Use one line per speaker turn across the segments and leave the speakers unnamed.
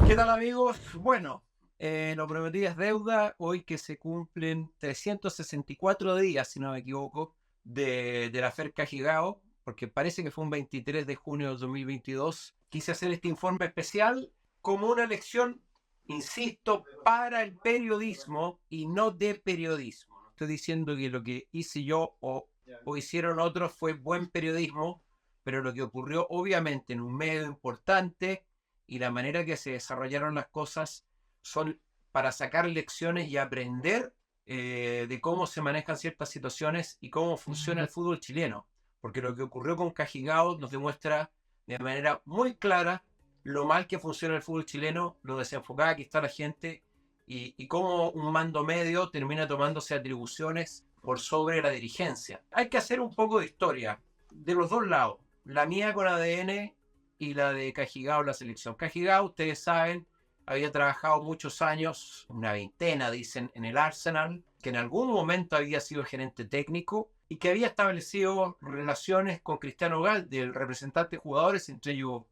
¿Qué tal, amigos? Bueno, lo prometido es deuda. Hoy que se cumplen 364 días, si no me equivoco, de la FER Cajigao, porque parece que fue un 23 de junio de 2022. Quise hacer este informe especial como una lección, insisto, para el periodismo y no de periodismo. No estoy diciendo que lo que hice yo o hicieron otros fue buen periodismo, pero lo que ocurrió obviamente en un medio importante y la manera que se desarrollaron las cosas son para sacar lecciones y aprender de cómo se manejan ciertas situaciones y cómo funciona el fútbol chileno. Porque lo que ocurrió con Cajigao nos demuestra de manera muy clara lo mal que funciona el fútbol chileno, lo desenfocada que está la gente y cómo un mando medio termina tomándose atribuciones por sobre la dirigencia. Hay que hacer un poco de historia de los dos lados. La mía con ADN y la de Cajigao, la selección. Cajigao, ustedes saben, había trabajado muchos años, una veintena, dicen, en el Arsenal, que en algún momento había sido gerente técnico y que había establecido relaciones con Cristiano Galde, el representante de jugadores, entre ellos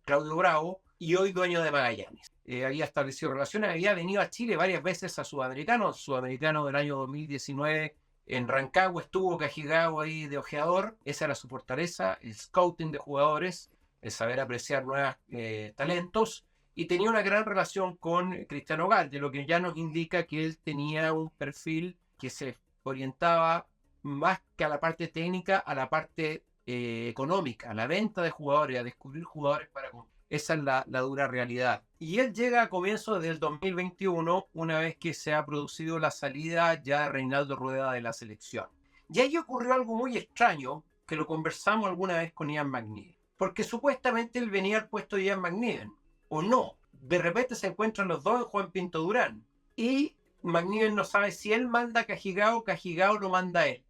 Claudio Bravo, y hoy dueño de Magallanes. Había establecido relaciones, había venido a Chile varias veces a Sudamericano del año 2019. En Rancagua estuvo Cajigao ahí de ojeador, esa era su fortaleza, el scouting de jugadores, el saber apreciar nuevos talentos, y tenía una gran relación con Cristiano Galde, lo que ya nos indica que él tenía un perfil que se orientaba más que a la parte técnica, a la parte económica, a la venta de jugadores, a descubrir jugadores para... Esa es la dura realidad. Y él llega a comienzos del 2021, una vez que se ha producido la salida ya de Reinaldo Rueda de la selección. Y ahí ocurrió algo muy extraño, que lo conversamos alguna vez con Ian McNeil. Porque supuestamente él venía al puesto de Ian McNeil, o no. De repente se encuentran los dos en Juan Pinto Durán. Y McNeil no sabe si él manda a Cajigao o Cajigao lo manda a él.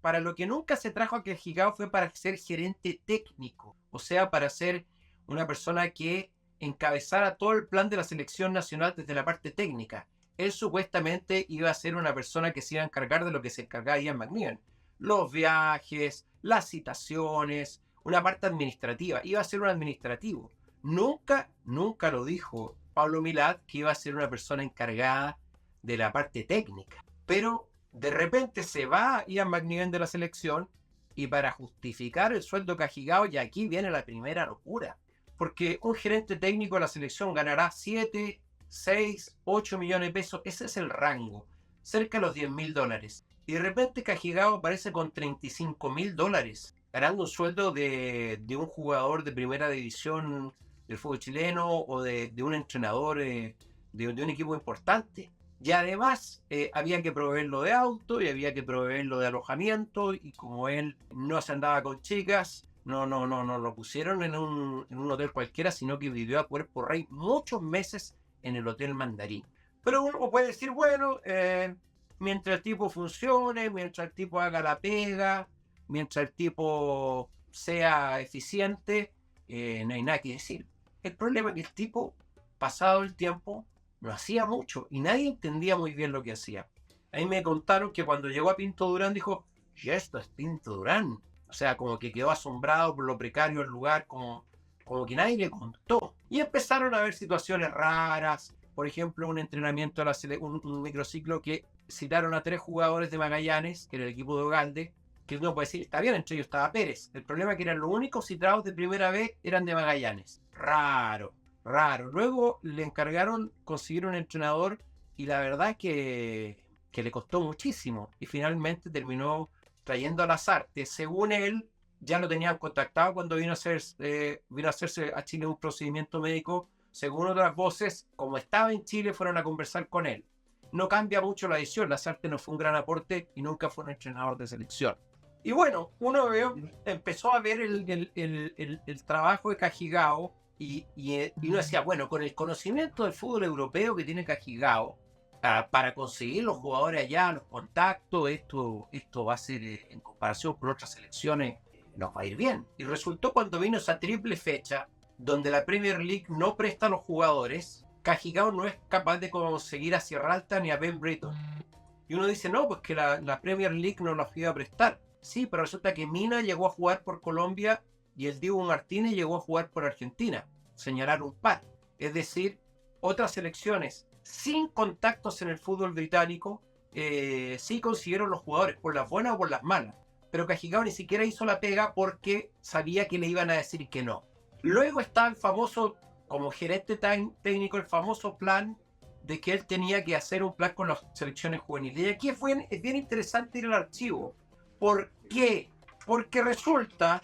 Para lo que nunca se trajo a Cajigao fue para ser gerente técnico. O sea, para ser una persona que encabezara todo el plan de la selección nacional desde la parte técnica. Él supuestamente iba a ser una persona que se iba a encargar de lo que se encargaba Ian McNeil. Los viajes, las citaciones, una parte administrativa. Iba a ser un administrativo. Nunca lo dijo Pablo Milad que iba a ser una persona encargada de la parte técnica. Pero de repente se va Ian McNeil de la selección y para justificar el sueldo Cajigao, y aquí viene la primera locura. Porque un gerente técnico de la selección ganará 7, 6, 8 millones de pesos. Ese es el rango. Cerca de los $10.000. Y de repente Cajigao aparece con $35.000. Ganando un sueldo de un jugador de primera división del fútbol chileno o de un entrenador de un equipo importante. Y además había que proveerlo de auto y había que proveerlo de alojamiento. Y como él no se andaba con chicas, no lo pusieron en un hotel cualquiera, sino que vivió a cuerpo rey muchos meses en el Hotel Mandarín. Pero uno puede decir, bueno, mientras el tipo funcione, mientras el tipo haga la pega, mientras el tipo sea eficiente, no hay nada que decir. El problema es que el tipo, pasado el tiempo, no hacía mucho y nadie entendía muy bien lo que hacía. Ahí me contaron que cuando llegó a Pinto Durán dijo, y esto es Pinto Durán. O sea, como que quedó asombrado por lo precario del lugar, como que nadie le contó. Y empezaron a haber situaciones raras. Por ejemplo, un entrenamiento, un microciclo que citaron a 3 jugadores de Magallanes, que era el equipo de Ogalde, que uno puede decir, está bien, entre ellos estaba Pérez. El problema es que eran los únicos citados de primera vez, eran de Magallanes. Raro. Luego le encargaron conseguir un entrenador y la verdad es que le costó muchísimo. Y finalmente terminó trayendo a Lasarte. Según él, ya lo tenían contactado cuando vino a hacerse a Chile un procedimiento médico. Según otras voces, como estaba en Chile, fueron a conversar con él. No cambia mucho la decisión. Lasarte no fue un gran aporte y nunca fue un entrenador de selección. Y bueno, empezó a ver el trabajo de Cajigao y uno decía, bueno, con el conocimiento del fútbol europeo que tiene Cajigao, para conseguir los jugadores allá, los contactos, esto va a ser, en comparación con otras selecciones, nos va a ir bien. Y resultó cuando vino esa triple fecha, donde la Premier League no presta a los jugadores, Cajigao no es capaz de conseguir a Sierra Alta ni a Ben Britton. Y uno dice, no, pues que la Premier League no los iba a prestar. Sí, pero resulta que Mina llegó a jugar por Colombia y el Diego Martínez llegó a jugar por Argentina. Señalar un par. Es decir, otras selecciones sin contactos en el fútbol británico sí consiguieron los jugadores, por las buenas o por las malas. Pero Kajigao ni siquiera hizo la pega porque sabía que le iban a decir que no. Luego está el famoso, como gerente técnico, el famoso plan de que él tenía que hacer un plan con las selecciones juveniles. Y aquí es bien interesante ir al archivo. ¿Por qué? Porque resulta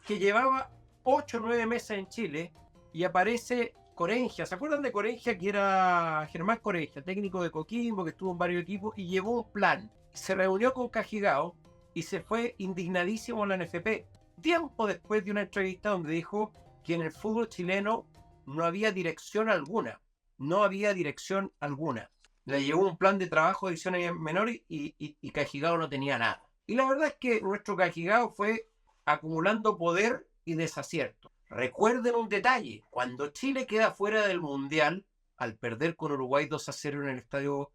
que llevaba 8 o 9 meses en Chile y aparece Corengia. ¿Se acuerdan de Corengia? Que era Germán Corengia, técnico de Coquimbo, que estuvo en varios equipos y llevó un plan. Se reunió con Kajigao y se fue indignadísimo a la NFP. Tiempo después de una entrevista donde dijo que en el fútbol chileno no había dirección alguna. No había dirección alguna. Le llevó un plan de trabajo de divisiones menores y Kajigao no tenía nada. Y la verdad es que nuestro Kajigao fue acumulando poder y desacierto. Recuerden un detalle, cuando Chile queda fuera del Mundial, al perder con Uruguay 2-0 en el estadio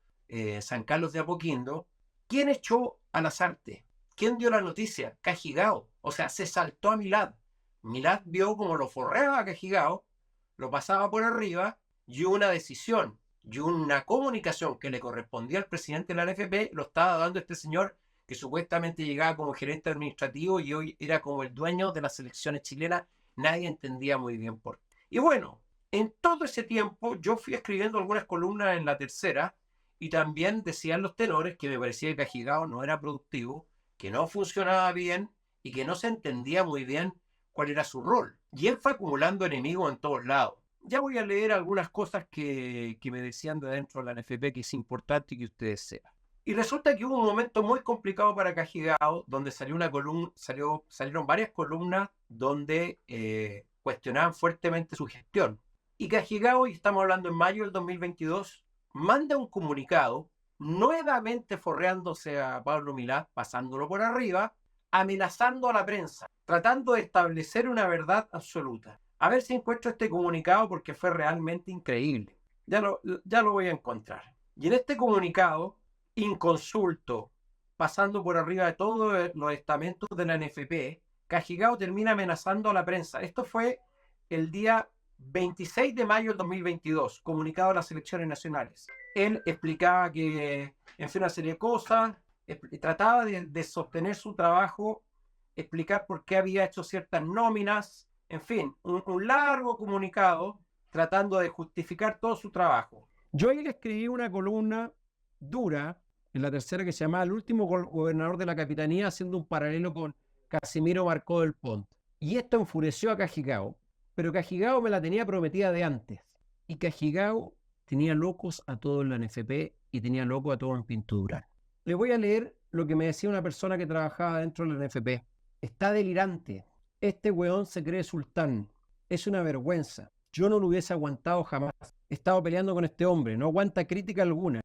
San Carlos de Apoquindo, ¿quién echó a Lasarte? ¿Quién dio la noticia? Kajigao. O sea, se saltó a Milad. Milad vio como lo forreaba a Kajigao, lo pasaba por arriba y una decisión y una comunicación que le correspondía al presidente de la NFP lo estaba dando este señor que supuestamente llegaba como gerente administrativo y hoy era como el dueño de las selecciones chilenas. Nadie entendía muy bien por qué. Y bueno, en todo ese tiempo yo fui escribiendo algunas columnas en La Tercera y también decían los tenores que me parecía que Kajigao no era productivo, que no funcionaba bien y que no se entendía muy bien cuál era su rol. Y él fue acumulando enemigos en todos lados. Ya voy a leer algunas cosas que me decían de adentro de la NFP que es importante que ustedes sepan. Y resulta que hubo un momento muy complicado para Kajigao, donde salieron varias columnas donde cuestionaban fuertemente su gestión. Y Kajigao, y estamos hablando en mayo del 2022, manda un comunicado, nuevamente forreándose a Pablo Milad, pasándolo por arriba, amenazando a la prensa, tratando de establecer una verdad absoluta. A ver si encuentro este comunicado porque fue realmente increíble. Ya lo voy a encontrar. Y en este comunicado, inconsulto, pasando por arriba de todos los estamentos de la NFP, Kajigao termina amenazando a la prensa. Esto fue el día 26 de mayo del 2022, comunicado a las elecciones nacionales. Él explicaba que, en fin, una serie de cosas, trataba de sostener su trabajo, explicar por qué había hecho ciertas nóminas, en fin, un largo comunicado tratando de justificar todo su trabajo. Yo ahí le escribí una columna dura en La Tercera que se llamaba El último gobernador de la Capitanía, haciendo un paralelo con Casimiro Marcó del Pont. Y esto enfureció a Kajigao, pero Kajigao me la tenía prometida de antes. Y Kajigao tenía locos a todos en la NFP y tenía locos a todos en Pinto Durán. Le voy a leer lo que me decía una persona que trabajaba dentro de la NFP. Está delirante. Este weón se cree sultán. Es una vergüenza. Yo no lo hubiese aguantado jamás. He estado peleando con este hombre. No aguanta crítica alguna.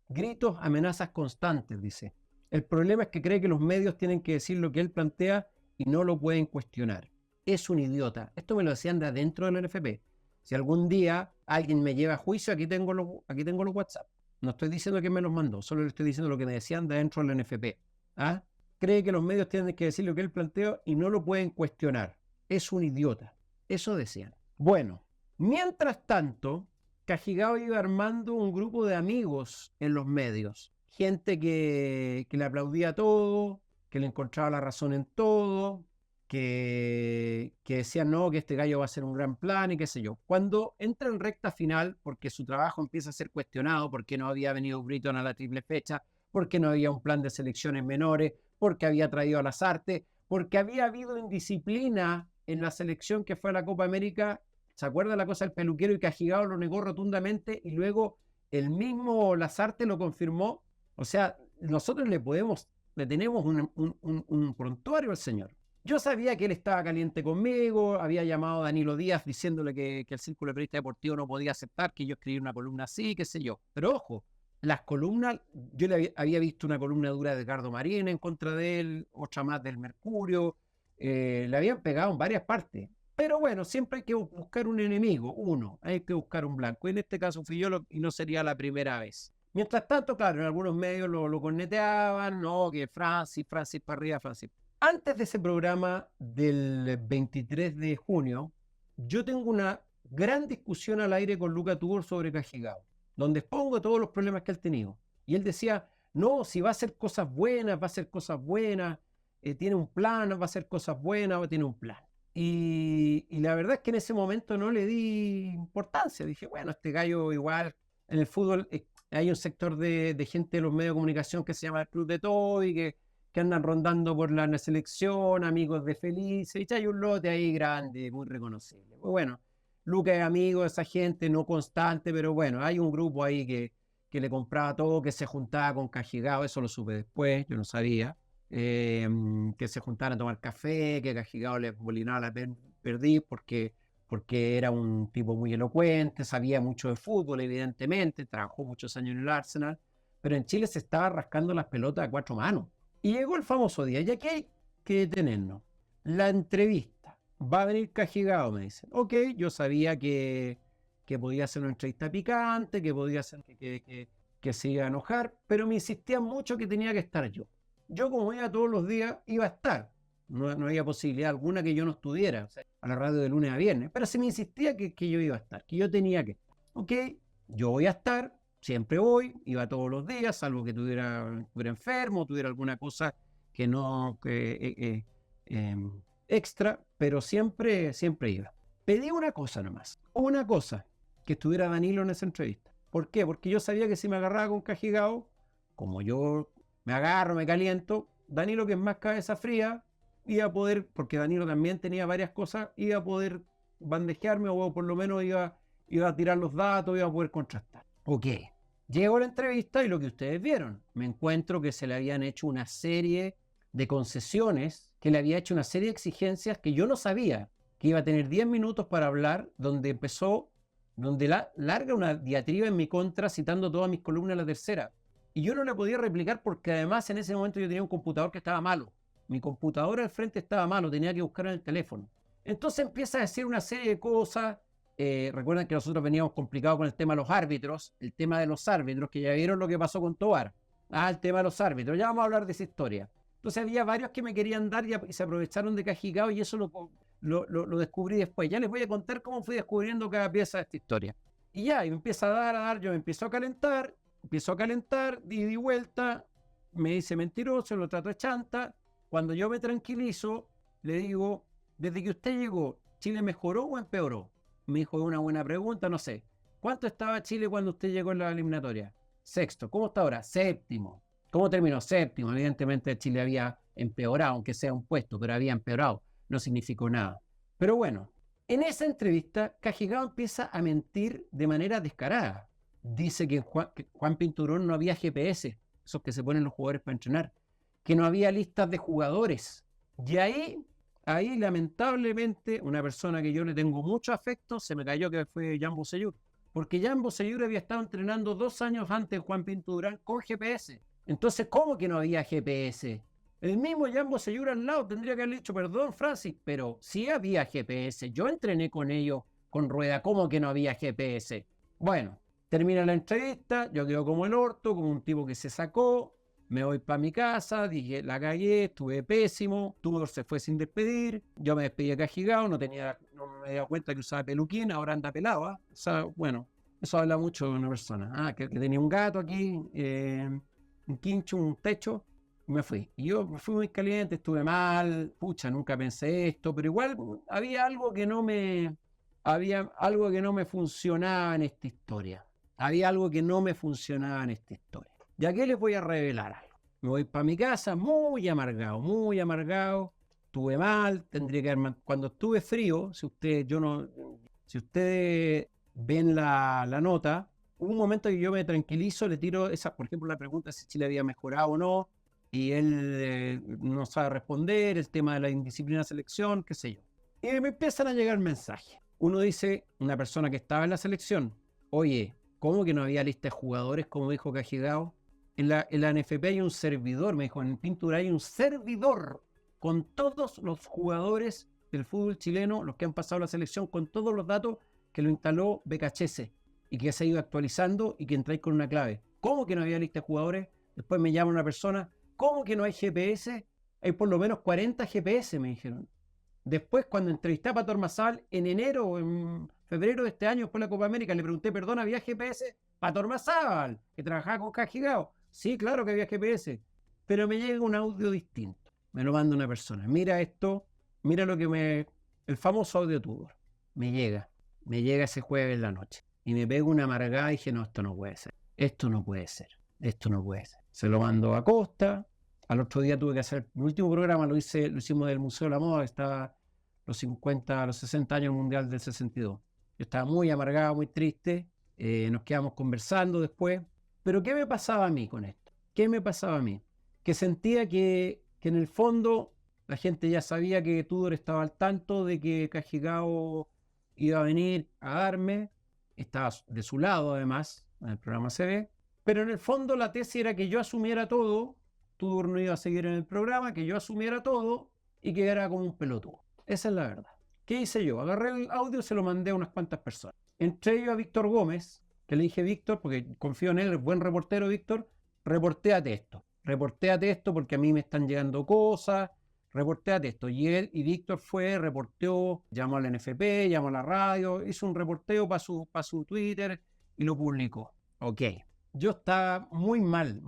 Gritos, amenazas constantes, dice. El problema es que cree que los medios tienen que decir lo que él plantea y no lo pueden cuestionar. Es un idiota. Esto me lo decían de adentro de la NFP. Si algún día alguien me lleva a juicio, aquí tengo los WhatsApp. No estoy diciendo que me los mandó, solo le estoy diciendo lo que me decían de adentro de la NFP. ¿Ah? Cree que los medios tienen que decir lo que él plantea y no lo pueden cuestionar. Es un idiota. Eso decían. Bueno, mientras tanto, Kajigao iba armando un grupo de amigos en los medios. Gente que le aplaudía todo, que le encontraba la razón en todo, que decían no, que este gallo va a ser un gran plan y qué sé yo. Cuando entra en recta final, porque su trabajo empieza a ser cuestionado, porque no había venido Britton a la triple fecha, porque no había un plan de selecciones menores, porque había traído a Lasarte, porque había habido indisciplina en la selección que fue a la Copa América. ¿Se acuerda la cosa del peluquero? Y Kajigao lo negó rotundamente y luego el mismo Lasarte lo confirmó. O sea, nosotros le tenemos un prontuario al señor. Yo sabía que él estaba caliente conmigo, había llamado a Danilo Díaz diciéndole que el Círculo de Periodistas Deportivos no podía aceptar que yo escribiera una columna así, qué sé yo. Pero ojo, las columnas, yo había visto una columna dura de Edgardo Marín en contra de él, otra más del Mercurio, le habían pegado en varias partes. Pero bueno, siempre hay que buscar un enemigo, hay que buscar un blanco. Y en este caso fui yo y no sería la primera vez. Mientras tanto, claro, en algunos medios lo corneteaban, no, que Francis para arriba, Francis. Antes de ese programa del 23 de junio, yo tengo una
gran discusión al aire con Luca Tubor sobre Cajigao, donde expongo todos los problemas que él tenido. Y él decía, no, si va a hacer cosas buenas, va a hacer cosas buenas, tiene un plan, va a hacer cosas buenas, tiene un plan. Y la verdad es que en ese momento no le di importancia. Dije, bueno, este gallo igual en el fútbol hay un sector de gente de los medios de comunicación que se llama el Club de Toby, que andan rondando por la selección, amigos de Felice, y hay un lote ahí grande, muy reconocible. Pues bueno, Luca es amigo de esa gente, no constante, pero bueno, hay un grupo ahí que le compraba todo, que se juntaba con Cajigao, eso lo supe después, yo no sabía, que se juntaban a tomar café, que Cajigao le molinaba la perdiz porque era un tipo muy elocuente, sabía mucho de fútbol, evidentemente, trabajó muchos años en el Arsenal, pero en Chile se estaba rascando las pelotas a 4 manos. Y llegó el famoso día, y aquí hay que detenernos. La entrevista. Va a venir Cajigao, me dicen. Ok, yo sabía que podía ser una entrevista picante, que podía ser que se iba a enojar, pero me insistían mucho que tenía que estar yo. Yo, como iba todos los días, iba a estar. No había posibilidad alguna que yo no estuviera, o sea, a la radio de lunes a viernes, pero se me insistía que yo iba a estar, que yo tenía que estar. Ok, yo voy a estar, siempre voy, iba todos los días, salvo que estuviera enfermo, tuviera alguna cosa que no extra, pero siempre iba. Pedí una cosa nomás, una cosa, que estuviera Danilo en esa entrevista. ¿Por qué? Porque yo sabía que si me agarraba con Cajigao, como yo me agarro, me caliento, Danilo, que es más cabeza fría, iba a poder, porque Danilo también tenía varias cosas, iba a poder bandejearme o por lo menos iba a tirar los datos, iba a poder contrastar. Ok, llego a la entrevista y lo que ustedes vieron, me encuentro que se le habían hecho una serie de concesiones, que le había hecho una serie de exigencias que yo no sabía, que iba a tener 10 minutos para hablar, donde larga una diatriba en mi contra citando todas mis columnas a La Tercera. Y yo no le podía replicar porque además en ese momento yo tenía un computador que estaba malo. Mi computadora al frente estaba malo, tenía que buscar en el teléfono. Entonces empieza a decir una serie de cosas. Recuerden que nosotros veníamos complicados con el tema de los árbitros, el tema de los árbitros, que ya vieron lo que pasó con Tobar. El tema de los árbitros, ya vamos a hablar de esa historia. Entonces había varios que me querían dar y se aprovecharon de Cajigao y eso lo descubrí después. Ya les voy a contar cómo fui descubriendo cada pieza de esta historia. Y ya, y me empieza a dar, yo me empiezo a calentar, di vuelta, me dice mentiroso, lo trato de chanta. Cuando yo me tranquilizo, le digo, desde que usted llegó, ¿Chile mejoró o empeoró? Me dijo, es una buena pregunta, no sé. ¿Cuánto estaba Chile cuando usted llegó en la eliminatoria? Sexto. ¿Cómo está ahora? Séptimo. ¿Cómo terminó? Séptimo. Evidentemente Chile había empeorado, aunque sea un puesto, pero había empeorado. No significó nada. Pero bueno, en esa entrevista, Cajigao empieza a mentir de manera descarada. Dice que Juan Pinturón no había GPS, esos que se ponen los jugadores para entrenar, que no había listas de jugadores. Y ahí lamentablemente, una persona que yo le tengo mucho afecto, se me cayó, que fue Jan Bosellur. Porque Jan Bosellur había estado entrenando 2 años antes de Juan Pinto Durán con GPS. Entonces, ¿cómo que no había GPS? El mismo Jan Bosellur al lado tendría que haberle dicho, perdón, Francis, pero sí había GPS. Yo entrené con ellos con rueda. ¿Cómo que no había GPS? Bueno, termina la entrevista, yo quedo como el orto, como un tipo que se sacó. Me voy para mi casa, dije, la cagué, estuve pésimo, Tudor se fue sin despedir, yo me despedí de Cajigao, no me había dado cuenta que usaba peluquín, ahora anda pelado, ¿eh? O sea, bueno, eso habla mucho de una persona, que tenía un gato aquí, un quincho, un techo, y me fui. Y yo me fui muy caliente, estuve mal, pucha, nunca pensé esto, pero igual había algo que no me funcionaba en esta historia. Y aquí les voy a revelar algo. Me voy para mi casa muy amargado. Estuve mal, tendría que haber... Cuando estuve frío, si ustedes ven la nota, hubo un momento que yo me tranquilizo, le tiro esa, por ejemplo, la pregunta si Chile había mejorado o no, y él no sabe responder, el tema de la indisciplina de selección, qué sé yo. Y me empiezan a llegar mensajes. Uno dice, una persona que estaba en la selección, oye, ¿cómo que no había lista de jugadores, como dijo Cajigao? En la NFP hay un servidor, me dijo, en Pintura hay un servidor con todos los jugadores del fútbol chileno, los que han pasado la selección, con todos los datos que lo instaló BKHS y que se ha ido actualizando y que entráis con una clave. ¿Cómo que no había lista de jugadores? Después me llama una persona, ¿cómo que no hay GPS? Hay por lo menos 40 GPS, me dijeron. Después, cuando entrevisté a Pato Ormazábal en enero o en febrero de este año, después de la Copa América, le pregunté, perdona, ¿había GPS? Pato Ormazábal, que trabajaba con Cajigao. Sí, claro que había GPS, pero me llega un audio distinto. Me lo manda una persona. Mira esto, mira lo que me... El famoso audio Tudor. Me llega ese jueves en la noche. Y me pego una amargada y dije, no, esto no puede ser. Esto no puede ser. Esto no puede ser. Se lo mando a Costa. Al otro día tuve que hacer el último programa, lo hicimos del Museo de la Moda, que está los 60 años Mundial del 62. Yo estaba muy amargado, muy triste. Nos quedamos conversando después. Pero ¿qué me pasaba a mí con esto? ¿Qué me pasaba a mí? Que sentía que en el fondo la gente ya sabía que Tudor estaba al tanto de que Cajigao iba a venir a darme. Estaba de su lado, además, en el programa CB. Pero en el fondo la tesis era que yo asumiera todo. Tudor no iba a seguir en el programa, que yo asumiera todo y que era como un pelotudo. Esa es la verdad. ¿Qué hice yo? Agarré el audio y se lo mandé a unas cuantas personas. Entre ellos a Víctor Gómez, que le dije, Víctor, porque confío en él, es buen reportero, Víctor, reportéate esto porque a mí me están llegando cosas, reportéate esto. Y Víctor fue, reporteó, llamó al NFP, llamó a la radio, hizo un reporteo para su Twitter y lo publicó. Ok. Yo estaba muy mal,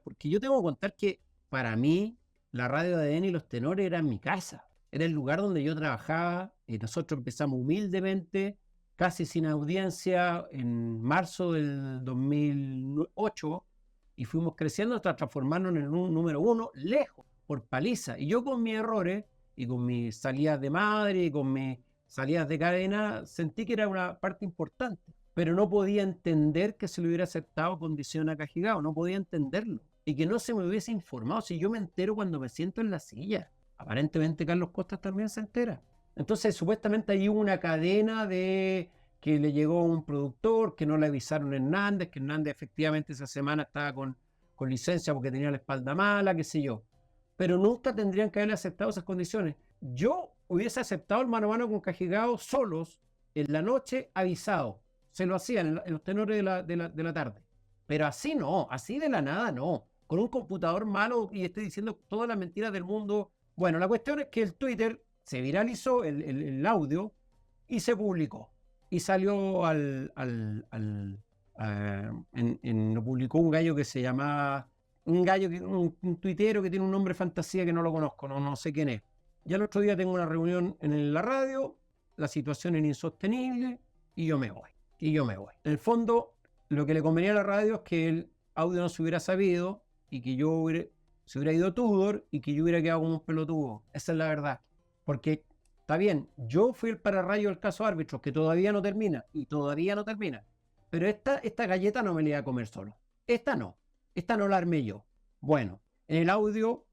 porque yo tengo que contar que para mí la radio de ADN y Los Tenores era mi casa, era el lugar donde yo trabajaba y nosotros empezamos humildemente, casi sin audiencia, en marzo del 2008 y fuimos creciendo hasta transformarnos en el número 1 lejos, por paliza. Y yo con mis errores y con mis salidas de madre y con mis salidas de cadena sentí que era una parte importante. Pero no podía entender que se le hubiera aceptado condición a Cajigao, no podía entenderlo. Y que no se me hubiese informado, si yo me entero cuando me siento en la silla. Aparentemente Carlos Costas también se entera. Entonces supuestamente ahí hubo una cadena de que le llegó un productor, que no le avisaron a Hernández, que Hernández efectivamente esa semana estaba con licencia porque tenía la espalda mala, qué sé yo. Pero nunca tendrían que haberle aceptado esas condiciones. Yo hubiese aceptado el mano a mano con Cajigao solos, en la noche, avisado. Se lo hacían en los tenores de la tarde. Pero así no, así de la nada no. Con un computador malo y estoy diciendo todas las mentiras del mundo. Bueno, la cuestión es que el Twitter se viralizó, el audio, y se publicó. Y salió lo publicó un gallo que se llamaba, un tuitero que tiene un nombre fantasía que no lo conozco, no sé quién es. Ya el otro día tengo una reunión en la radio, la situación es insostenible y yo me voy. En el fondo, lo que le convenía a la radio es que el audio no se hubiera sabido y que se hubiera ido Tudor y que yo hubiera quedado como un pelotudo. Esa es la verdad. Porque, está bien, yo fui el pararrayo del caso árbitros, que todavía no termina. Pero esta galleta no me la iba a comer solo. Esta no la armé yo. Bueno, en el audio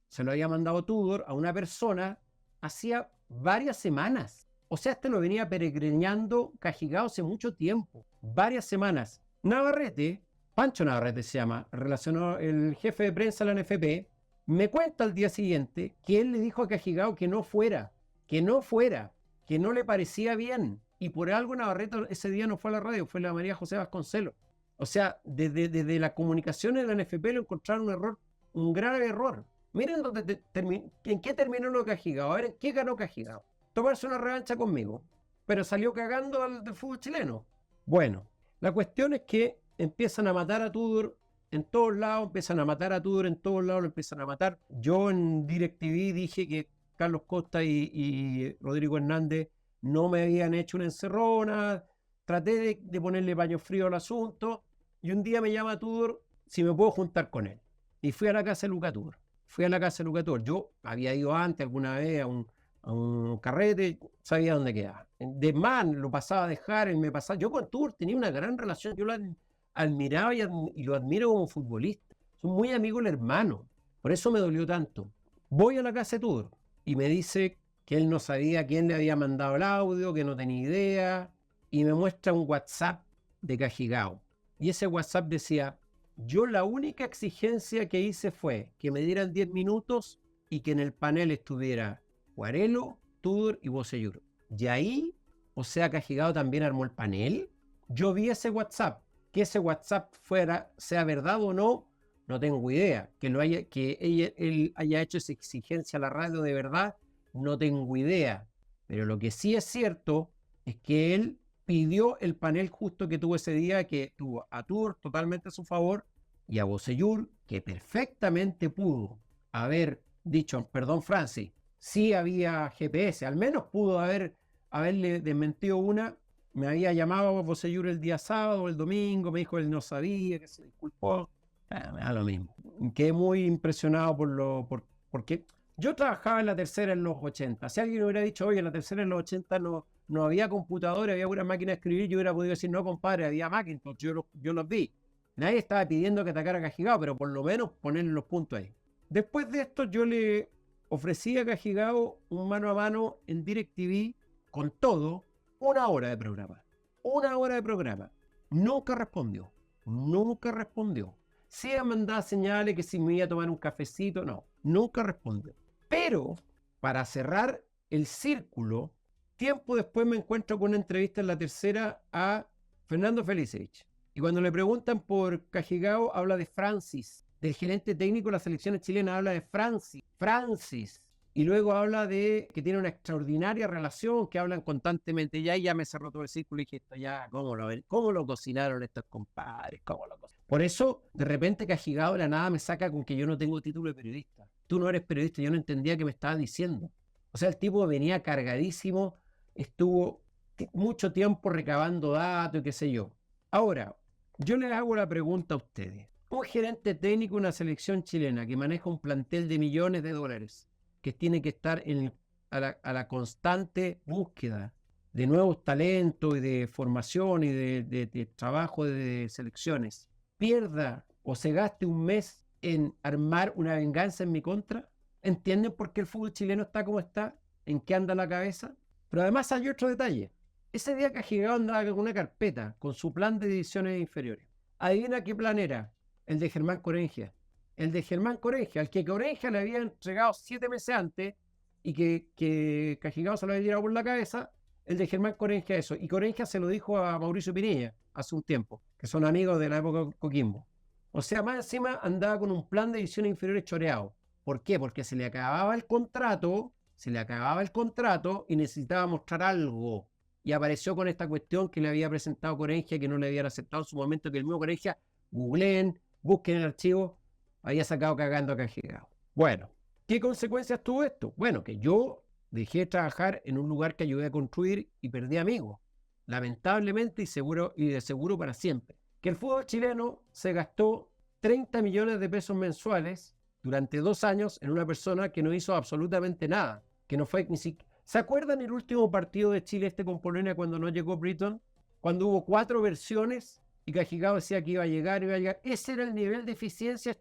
se lo había mandado Tudor a una persona hacía varias semanas. O sea, este lo venía peregrinando Cajigao hace mucho tiempo, varias semanas. Navarrete, Pancho Navarrete se llama, relacionó el jefe de prensa de la NFP, me cuenta al día siguiente que él le dijo a Cajigao que no fuera, que no le parecía bien. Y por algo Navarrete ese día no fue a la radio, fue la María José Vasconcelos. O sea, desde las comunicaciones de la NFP lo encontraron un error, un grave error. Miren en qué terminó lo de Cajigao, a ver en qué ganó Cajigao. Tomarse una revancha conmigo, pero salió cagando del fútbol chileno. Bueno, la cuestión es que empiezan a matar a Tudor en todos lados, lo empiezan a matar. Yo en DirecTV dije que Carlos Costa y Rodrigo Hernández no me habían hecho una encerrona, traté de ponerle paño frío al asunto, y un día me llama Tudor si me puedo juntar con él. Y fui a la casa de Luca Tudor. Yo había ido antes alguna vez a un carrete, sabía dónde quedaba. De man lo pasaba a dejar, él me pasaba. Yo con Tudor tenía una gran relación, yo lo admiraba y lo admiro como futbolista. Son muy amigos el hermano, por eso me dolió tanto. Voy a la casa de Tudor y me dice que él no sabía quién le había mandado el audio, que no tenía idea, y me muestra un WhatsApp de Cajigao. Y ese WhatsApp decía: yo la única exigencia que hice fue que me dieran 10 minutos y que en el panel estuviera Guarelo, Tudor y Bocellur. Y ahí, o sea, Cajigao también armó el panel. Yo vi ese WhatsApp. Que ese WhatsApp sea verdad o no, no tengo idea. Él haya hecho esa exigencia a la radio de verdad, no tengo idea. Pero lo que sí es cierto es que él pidió el panel justo que tuvo ese día, que tuvo a Tour totalmente a su favor y a Bocellur, que perfectamente pudo haber dicho, perdón Francis, sí había GPS, al menos pudo haberle desmentido una. Me había llamado a Bocellur el día sábado o el domingo, me dijo que él no sabía, que se disculpó. Me da lo mismo. Quedé muy impresionado porque yo trabajaba en la tercera en los 80. Si alguien hubiera dicho, oye, en la tercera en los 80 no había computadora, había una máquina de escribir, yo hubiera podido decir, no, compadre, había Macintosh, yo los vi. Nadie estaba pidiendo que atacara a Cajigao, pero por lo menos ponerle los puntos ahí. Después de esto, yo le ofrecí a Cajigao un mano a mano en DirecTV con todo, 1 hora de programa. 1 hora de programa. Nunca respondió. Nunca respondió. Sí me mandaba señales que si me iba a tomar un cafecito, no. Nunca respondió. Pero, para cerrar el círculo, tiempo después me encuentro con una entrevista en la tercera a Fernando Felicevich. Y cuando le preguntan por Cajigao, habla de Francis. Del gerente técnico de las selecciones chilenas habla de Francis. Y luego habla de que tiene una extraordinaria relación, que hablan constantemente. Y ahí ya me cerró todo el círculo y dije, esto ya, ¿cómo lo cocinaron estos compadres? Por eso, de repente, Cajigao de la nada me saca con que yo no tengo título de periodista. Tú no eres periodista, yo no entendía qué me estaba diciendo. O sea, el tipo venía cargadísimo, estuvo mucho tiempo recabando datos y qué sé yo. Ahora, yo les hago la pregunta a ustedes. Un gerente técnico de una selección chilena que maneja un plantel de millones de dólares, que tiene que estar a la constante búsqueda de nuevos talentos y de formación y de trabajo de selecciones, pierda o se gaste un mes en armar una venganza en mi contra. ¿Entienden por qué el fútbol chileno está como está? ¿En qué anda la cabeza? Pero además hay otro detalle. Ese día Cajigao andaba con una carpeta con su plan de divisiones inferiores. Adivina qué plan era. El de Germán Corengia. El de Germán Corengia, al que Corengia le había entregado 7 meses antes y que Cajigao se lo había tirado por la cabeza. El de Germán Corengia eso. Y Corengia se lo dijo a Mauricio Pinilla hace un tiempo, que son amigos de la época de Coquimbo. O sea, más encima andaba con un plan de divisiones inferiores choreado. ¿Por qué? Porque se le acababa el contrato y necesitaba mostrar algo. Y apareció con esta cuestión que le había presentado Corengia, que no le habían aceptado en su momento, que el mismo Corengia, googleen, busquen el archivo, había sacado cagando a Cajigao. Bueno, ¿qué consecuencias tuvo esto? Bueno, que yo dejé de trabajar en un lugar que ayudé a construir y perdí amigos. Lamentablemente y de seguro para siempre. Que el fútbol chileno se gastó 30 millones de pesos mensuales durante 2 años en una persona que no hizo absolutamente nada. Que no fue ni siquiera... ¿Se acuerdan el último partido de Chile con Polonia cuando no llegó Britton? Cuando hubo 4 versiones y Cajigao decía que iba a llegar. Ese era el nivel de eficiencia de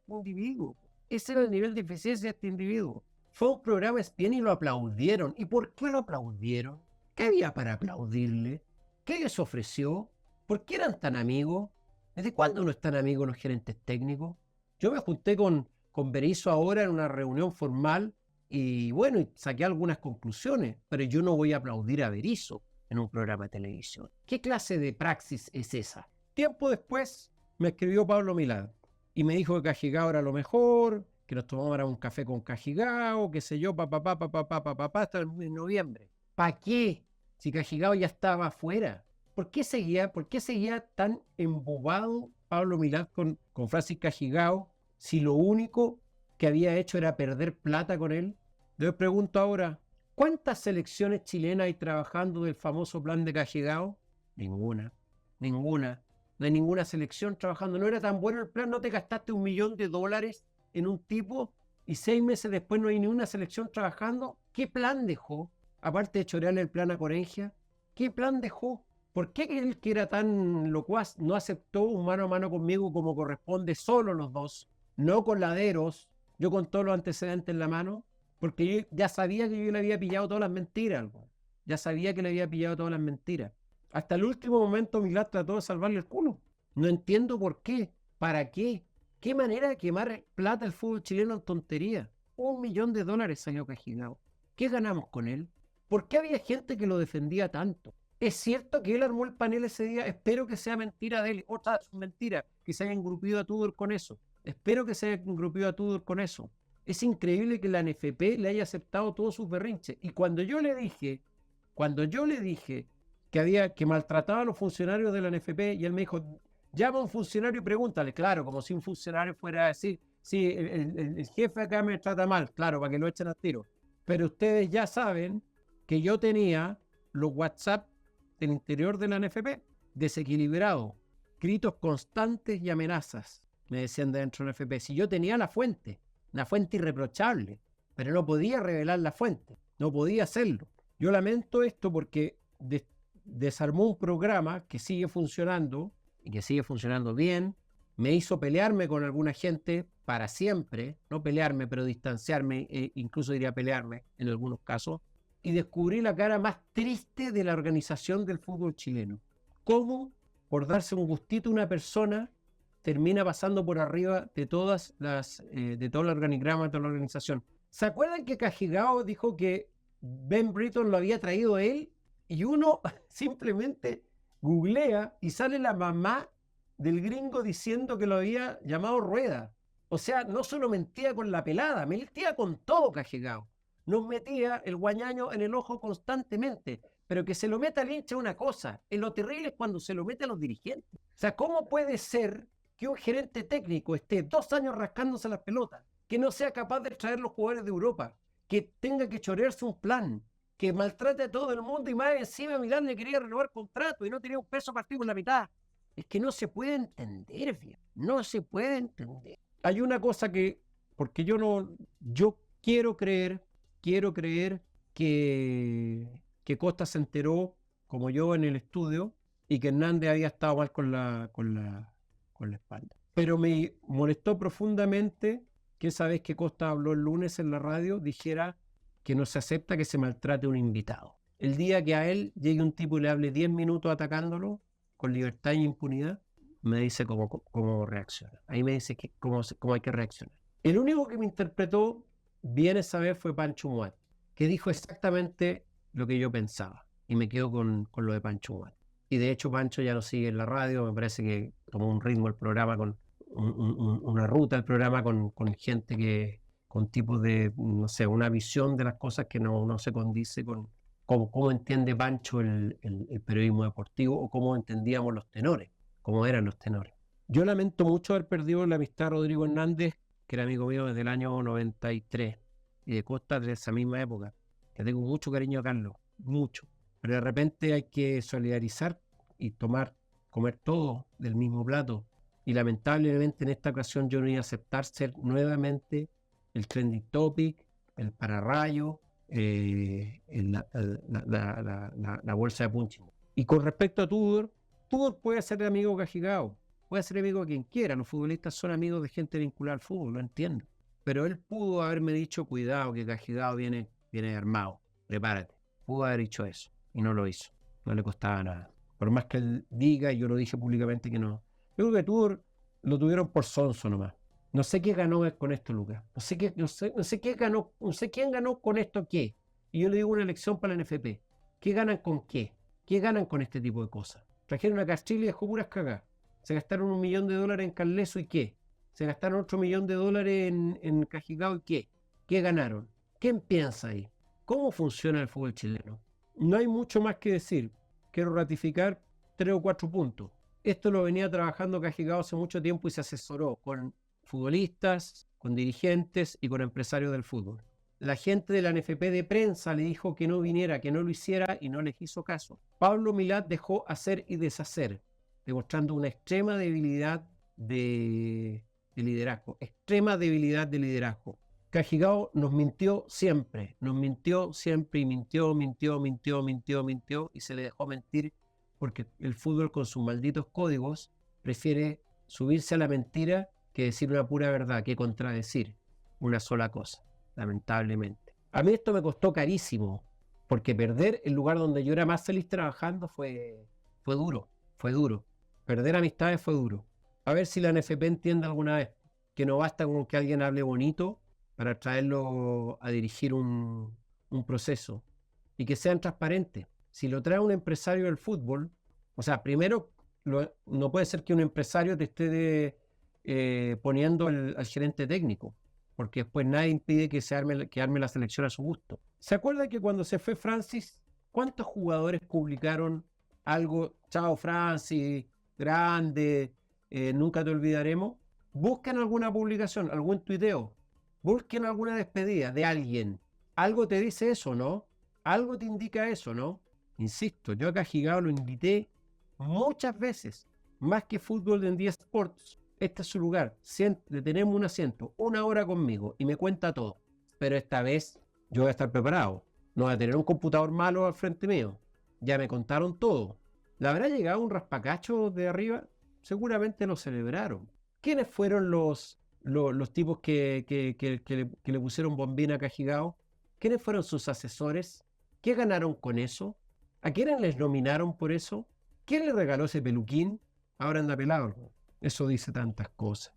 este individuo. Fue un programa ESPN y lo aplaudieron. ¿Y por qué lo aplaudieron? ¿Qué había para aplaudirle? ¿Qué les ofreció? ¿Por qué eran tan amigos? ¿Desde cuándo no están amigos los gerentes técnicos? Yo me junté con Berizzo ahora en una reunión formal y bueno, saqué algunas conclusiones, pero yo no voy a aplaudir a Berizzo en un programa de televisión. ¿Qué clase de praxis es esa? Tiempo después me escribió Pablo Milán y me dijo que Cajigao era lo mejor, que nos tomáramos un café con Cajigao, qué sé yo, hasta en noviembre. ¿Para qué? Si Cajigao ya estaba afuera. ¿Por qué seguía tan embobado Pablo Milán con Francis Cajigao si lo único que había hecho era perder plata con él? Les pregunto ahora, ¿cuántas selecciones chilenas hay trabajando del famoso plan de Cajigao? Ninguna. No hay ninguna selección trabajando. ¿No era tan bueno el plan? ¿No te gastaste $1 millón en un tipo y 6 meses después no hay ninguna selección trabajando? ¿Qué plan dejó? Aparte de chorearle el plan a Corengia, ¿qué plan dejó? ¿Por qué él, que era tan locuaz, no aceptó un mano a mano conmigo como corresponde, solo los dos? No con laderos, yo con todos los antecedentes en la mano, porque yo ya sabía que yo le había pillado todas las mentiras. Hasta el último momento Milán trató de salvarle el culo. No entiendo por qué, para qué. ¿Qué manera de quemar plata el fútbol chileno en tontería? $1 millón salió Cajigao. ¿Qué ganamos con él? ¿Por qué había gente que lo defendía tanto? ¿Es cierto que él armó el panel ese día? Espero que sea mentira de él. Otra mentira, que se hayan engrupido a Tudor con eso. Espero que se haya engrupido a Tudor con eso. Es increíble que la NFP le haya aceptado todos sus berrinches. Y cuando yo le dije que maltrataba a los funcionarios de la NFP, y él me dijo, llama a un funcionario y pregúntale. Claro, como si un funcionario fuera a decir, sí, el jefe acá me trata mal, claro, para que lo echen al tiro. Pero ustedes ya saben que yo tenía los WhatsApp del interior de la NFP desequilibrados, gritos constantes y amenazas, me decían dentro de la NFP. Si yo tenía la fuente, una fuente irreprochable, pero no podía revelar la fuente, no podía hacerlo. Yo lamento esto porque desarmó un programa que sigue funcionando y que sigue funcionando bien. Me hizo pelearme con alguna gente para siempre, no pelearme, pero distanciarme, incluso diría pelearme en algunos casos, y descubrí la cara más triste de la organización del fútbol chileno. Cómo, por darse un gustito, una persona termina pasando por arriba de todas de todo el organigrama, de toda la organización. ¿Se acuerdan que Cajigao dijo que Ben Britton lo había traído a él? Y uno simplemente googlea y sale la mamá del gringo diciendo que lo había llamado Rueda. O sea, no solo mentía con la pelada, mentía con todo Cajigao. Nos metía el guañaño en el ojo constantemente, pero que se lo meta al hincha una cosa. Lo terrible es cuando se lo mete a los dirigentes. O sea, ¿cómo puede ser que un gerente técnico esté 2 años rascándose las pelotas, que no sea capaz de traer los jugadores de Europa, que tenga que chorearse un plan, que maltrate a todo el mundo y más encima Milán le quería renovar contrato y no tenía un peso partido por la mitad? Es que no se puede entender, viejo. No se puede entender. Hay una cosa que, porque yo quiero creer que Costa se enteró, como yo en el estudio, y que Hernández había estado mal con la espalda. Pero me molestó profundamente que esa vez que Costa habló el lunes en la radio, dijera que no se acepta que se maltrate a un invitado. El día que a él llegue un tipo y le hable 10 minutos atacándolo, con libertad e impunidad, me dice cómo reacciona. Ahí me dice cómo hay que reaccionar. El único que me interpretó bien esa vez fue Pancho Muat, que dijo exactamente lo que yo pensaba. Y me quedo con lo de Pancho Muat. Y de hecho Pancho ya lo sigue en la radio, me parece que tomó un ritmo el programa, con una ruta del programa con gente con tipos de, no sé, una visión de las cosas que no se condice con cómo entiende Pancho el periodismo deportivo o cómo entendíamos los tenores, cómo eran los tenores. Yo lamento mucho haber perdido la amistad de Rodrigo Hernández, que era amigo mío desde el año 93, y de Costa desde esa misma época, que tengo mucho cariño a Carlos, mucho. Pero de repente hay que solidarizar y comer todo del mismo plato. Y lamentablemente en esta ocasión yo no iba a aceptar ser nuevamente el trending topic, el pararrayo, la bolsa de punching. Y con respecto a Tudor puede ser amigo de Cajigao, puede ser amigo de quien quiera. Los futbolistas son amigos de gente vinculada al fútbol, lo entiendo. Pero él pudo haberme dicho, cuidado que Cajigao viene armado, prepárate. Pudo haber dicho eso y no lo hizo, no le costaba nada. Por más que él diga, y yo lo dije públicamente que no. Yo creo que Tudor lo tuvieron por sonso nomás. No sé qué ganó con esto, Lucas. No sé qué ganó, no sé quién ganó con esto qué. Y yo le digo una elección para la NFP. ¿Qué ganan con qué? ¿Qué ganan con este tipo de cosas? Trajeron a Castrilli y dejó puras cagadas. Se gastaron $1 millón en Carleso y qué. Se gastaron otro $1 millón en Cajigao y qué. ¿Qué ganaron? ¿Quién piensa ahí? ¿Cómo funciona el fútbol chileno? No hay mucho más que decir. Quiero ratificar 3 o 4 puntos. Esto lo venía trabajando Cajigao hace mucho tiempo y se asesoró con futbolistas, con dirigentes y con empresarios del fútbol. La gente de la NFP de prensa le dijo que no viniera, que no lo hiciera y no les hizo caso. Pablo Milad dejó hacer y deshacer, demostrando una extrema debilidad de liderazgo. Extrema debilidad de liderazgo. Cajigao nos mintió siempre y mintió y se le dejó mentir porque el fútbol con sus malditos códigos prefiere subirse a la mentira que decir una pura verdad, que contradecir una sola cosa, lamentablemente. A mí esto me costó carísimo, porque perder el lugar donde yo era más feliz trabajando fue duro. Perder amistades fue duro. A ver si la NFP entiende alguna vez que no basta con que alguien hable bonito para traerlo a dirigir un proceso y que sean transparentes. Si lo trae un empresario del fútbol, o sea, primero, no puede ser que un empresario te esté poniendo al gerente técnico, porque después nadie impide que arme la selección a su gusto. ¿Se acuerda que cuando se fue Francis, cuántos jugadores publicaron algo? Chao Francis, grande, nunca te olvidaremos. Busquen alguna publicación, algún tuiteo, busquen alguna despedida de alguien. Algo te dice eso, ¿no? Algo te indica eso, ¿no? Insisto, yo acá a Gigao lo invité muchas veces, más que Fútbol en 10 Sports. Este es su lugar, le tenemos un asiento, 1 hora conmigo y me cuenta todo. Pero esta vez yo voy a estar preparado, no voy a tener un computador malo al frente mío. Ya me contaron todo. ¿Le habrá llegado un raspacacho de arriba? Seguramente lo celebraron. ¿Quiénes fueron los tipos que le pusieron bombina a Cajigao? ¿Quiénes fueron sus asesores? ¿Qué ganaron con eso? ¿A quiénes les nominaron por eso? ¿Quién le regaló ese peluquín? Ahora anda pelado. Eso dice tantas cosas.